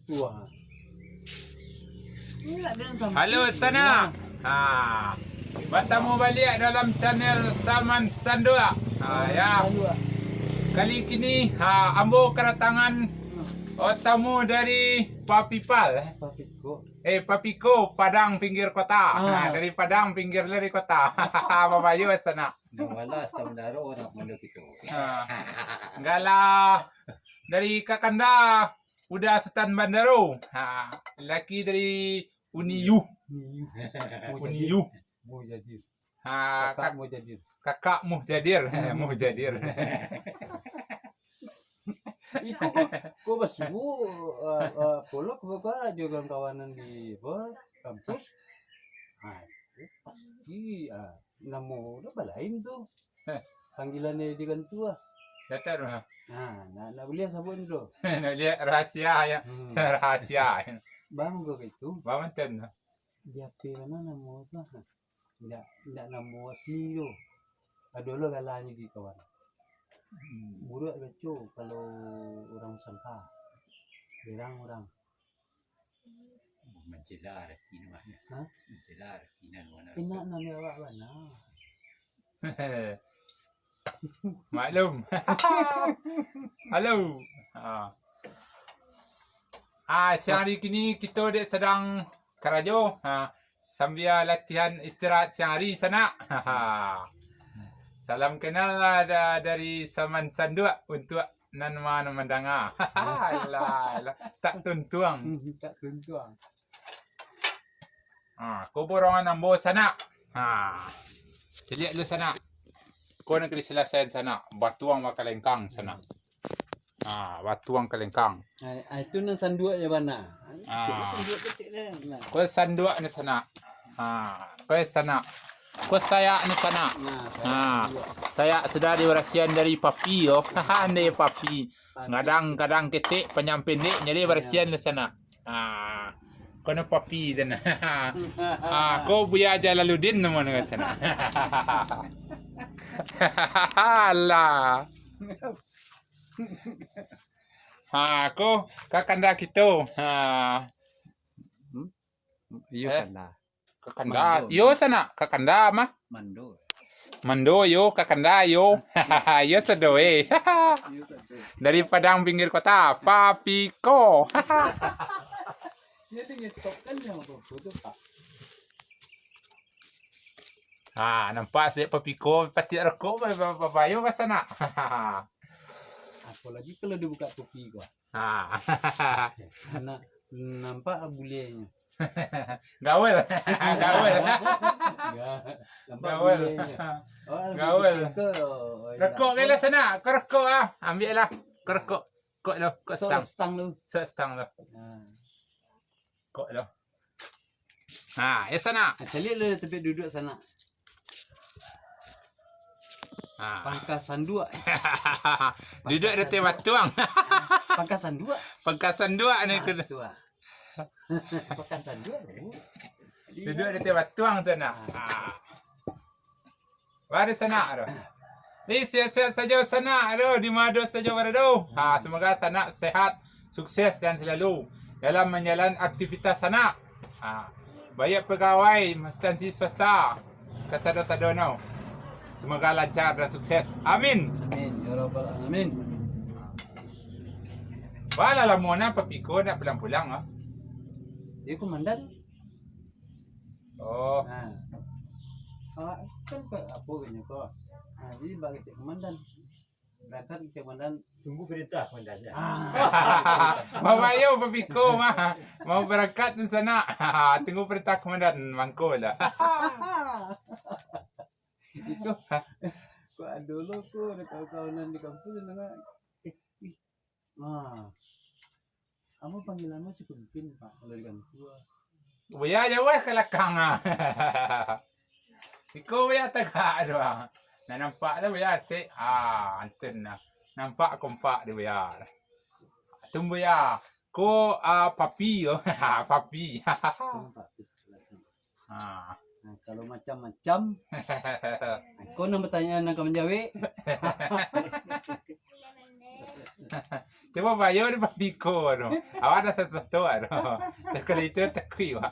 tua. Halo sana. Bertemu balik dalam channel Saman Sandua. Ya. Kali ini ambo kedatangan tamu dari Papipal. Papiko, Padang pinggir kota. Dari Padang pinggir dari kota. Babayo sana. Wala sa Mandaro orang Mandok itu. Enggak lah. Dari Kakanda udah Sultan Bandaro. Laki dari Uniyu. Uniyu. Mujadir. Kakak Mujadir. Kakak Mujadir. Mujadir. Ko basubu polok buka juga kawanan di kampus. Pasti namo na balain tuh. Panggilannya di kan tua. Datar. Nah beliau sabun bro. Lihat rahasia ya. Rahasia. Bang gue gitu. Bamanten. Dia pernah namo apa? Tidak namo asli tuh. Dulu galanya di kawan. Buruk becu kalau orang sangka. Orang. Menjelar ini mana? Menjelar ini mana? Enak namanya awak mana? Maklum. Halo. Siang hari ini kita sedang karajo. Sambil latihan istirahat siang hari sana. Salam kenal dari Saman Sandua untuk Nanma Namandanga. Tak tuntuang. Tak tuntuang. Kuburongan ng buo sana. Lihat lu sana. Kau nak selesai sana. Batuang makalengkang sana. Batuang kalengkang. Itu nang sandua ya mana? Kau sandua ni sana. Kau sana. Kau saya ni sana. Saya sudah diwarasian dari papi yo. Dari papi. Kadang-kadang ketik panjang pendek jadi warasian di sana. Kau na papi dan. Kau Buya Jalaluddin naman nga sana. Alah. Kau Kakanda kita. Iyo kanda. Kakanda. Yo sana. Kakanda mah. Mando yo, Kakanda yo. Yo sedoe. Dari Padang pinggir kota. Papiko. Dia tinggal top kan yang foto pak. Nampak saya Papiko pati rokok babayo ka sana. Apalagi kalau dibuka topi gua. Nampak bulenya. Gawel. Gawel. Gawel. Rokok kaya sana. Kerokok ambil lah. Kerokok. Kok lo. Kok stang lu. Stang lo. Kok lo. Ya sana. Cari lu tempat duduk sana. Pangkasan dua. Duduk di tempat tuang. Pangkasan dua. Pangkasan dua ni ke. Pangkasan dua. Duduk di tempat tuang sana. Mari sana aro. Sehat saja sana aro di mado saja berado. Semoga sana sehat, sukses dan selalu dalam menjalankan aktivitas sana. Banyak pegawai instansi swasta kasado-sadono. Semoga lancar dan sukses. Amin. Amin. Ya Rabbal Alamin. Wala lah muna Papiko nak pulang-pulang Dia komandan. Oh. Kan apa ini kok? Jadi bagi cek komandan. Berangkat cek komandan. Tunggu perintah komandannya. Babayo Papiko mah mau berangkat di sana. Tunggu perintah komandan mangko lah. Itu kok dulu ko kawan-kawanan di kampus na apa panggilanmu si Kumpin Pak kalau di kampus. Buya jawah kelakang Ikaw buya taga doang. Na nampak na buya si anten na. Nampak kumpa di buya. Tum buya ko papi yo. Papi. Kalau macam-macam, kau nak bertanya nak menjawab. Coba bayo ni papiko no. Awak dah satu no. Terkalito takwiwa.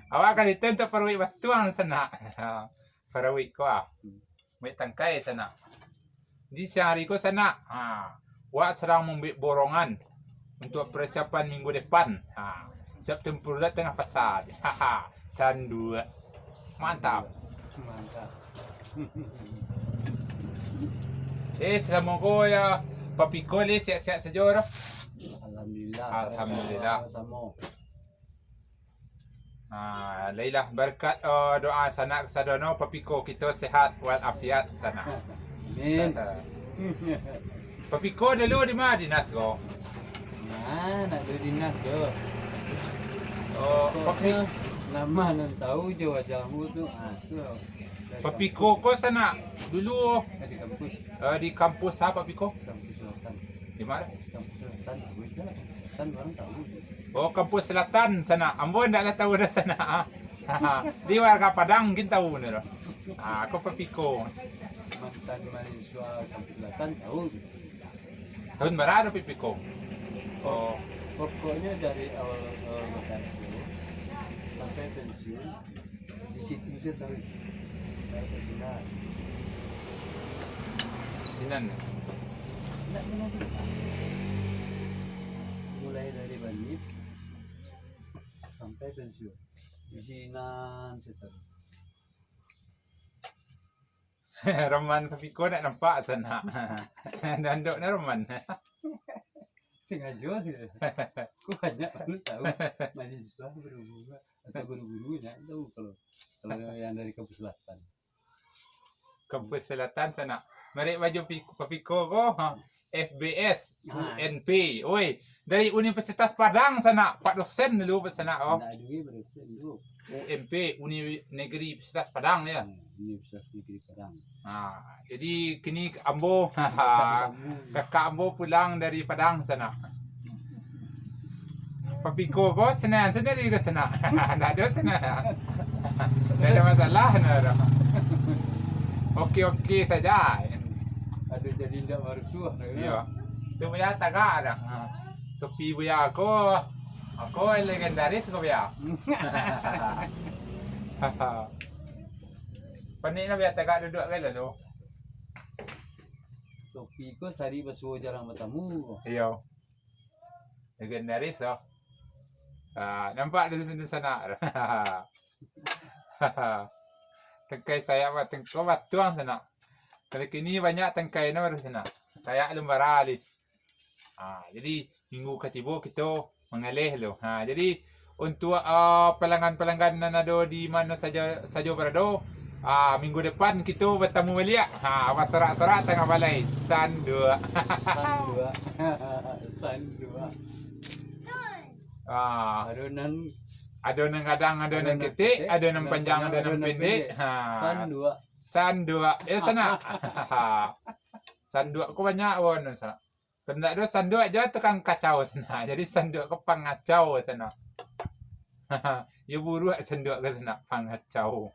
Awak kalito tak perwi batuang sana. Perwi ko ah. May tangkay sana. Di sehari ko sana. Wak sedang membeli borongan untuk persiapan minggu depan. Siap tempur dah tengah fasad. Sandu. Mantap. Mantap. Selama ko ya papiko le siap-siap saja dah. Alhamdulillah. Alhamdulillah. Sama. Lailah berkat doa sana kesadono papiko kita sehat walafiat sana. Amin. Papiko dulu di mana dinas ko? Nak dinas tu. Papi Nama nan tahu je wajahmu tu. Tu. papiko ko sana dulu Di kampus. di kampus apa papiko? Kampus Selatan. Di mana? Kampus Selatan. Bisa. Selatan orang tahu. Kampus Selatan sana. Ambon dah tahu dah sana. Di warga Padang kita tahu benar. Aku papiko. Mantan mahasiswa Kampus Selatan tahu. Tahun berapa papiko? Pokoknya dari awal bekerja sampai pensiun di situ saya terus benar. Sinan. Tidak benar. Mulai dari Bandit sampai pensiun. Di sinan saya terus. Roman papiko nak nampak sana. Danduk na Roman. Sengaja aku banyak orang tahu mahasiswa berhubungan atau guru-gurunya tahu kalau yang dari kampus selatan. Kampus Selatan sana. Mereka baju papiko ko. FBS, UNP. Oi, dari Universitas Padang sana. Pak dosen dulu pa sana. Ada juga berdosen dulu. UMP, Negeri Universitas Padang ya. Universitas Negeri Padang. Jadi kini Ambo, kakak Ambo pulang dari Padang sana. Papiko ko sana sendiri ke sana. Tidak ada sana. Tidak ada masalah nara. Okey saja. Ada jadi tidak marusuh. Iya. Tu buaya tagak ada. Topi buaya aku legendaris ko buaya. Panik na buaya tagak duduk kan lalu. Topi ko sari basuh jarang bertamu. Iya. Legendaris oh. Nampak di sana. Tengkai saya apa tengkau batuang sana. Kalau kini banyak tengkai na baru sana. Saya lembara ali. Jadi minggu ketiga kita mengalih lo. Jadi untuk pelanggan-pelanggan na nado di mana saja berada, minggu depan kita bertemu balik. Masyarakat tengah balai San 2. San 2. Adonan kadang, adonan ketik, adonan panjang, adonan pendek. San 2. Sana. San 2 ko banyak pun sana. Kalau ada san 2 aja tukang kacau sana. Jadi san 2 ko pangacau sana. Ya buruk san 2 ke sana pangacau.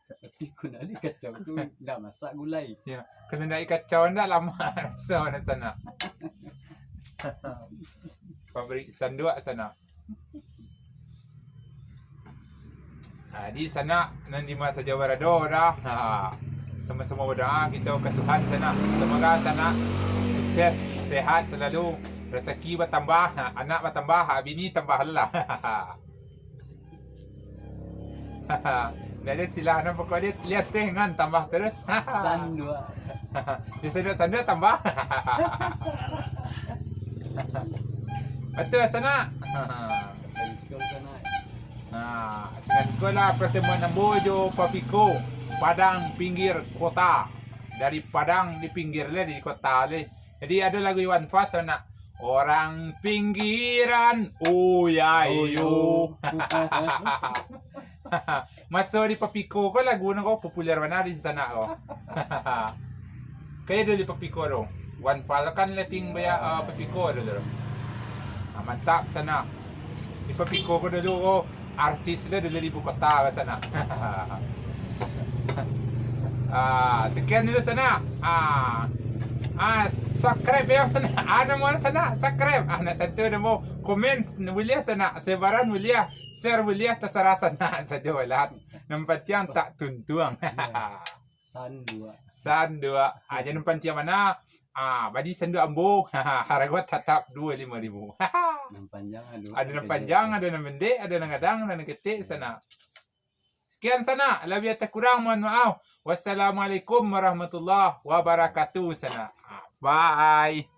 Tapi kuna ni kacau tu dah masak gulai. Ya, kalau nak kacau ndak lama rasa sana. Pabrik san 2 sana. Di sana nanti masa Jawa Rado dah. Sama-sama berdoa kita ke Tuhan sana. Semoga sana sukses, sehat selalu, rezeki bertambah, anak bertambah, bini tambah lah. Dari sila na pokoknya lihat teh kan tambah terus. San 2. Di san 2 tambah. Betul sana. Sangat sekolah pertemuan Nambojo Papiko Padang pinggir kota. Dari Padang di pinggir le di kota le. Jadi ada lagu Iwan Fals sana. Orang pinggiran uyayu. Masuk di Papiko ko lagu na ko popular mana di sana ko. Kaya do di Papiko do. Iwan Fals kan leting baya Papiko do. Mantap sana. Di Papiko ko dulu ko artis le dari ibu kota ke sana. Sekian dulu sana. Subscribe ya sana. Ada mau sana subscribe. Nak tentu ada mau komen boleh sana, sebaran boleh, share boleh, terserah sana saja walat. Nampak tiang tak tuntuang. San dua. Jangan nampak tiang mana? Badi sendu ambo. Harga tetap 25.000. Ada yang panjang, ada yang pendek, ada yang kadang, ada yang ketik sana. Sekian sana, lebih atau kurang mohon maaf. Wassalamualaikum warahmatullahi wabarakatuh sana. Bye.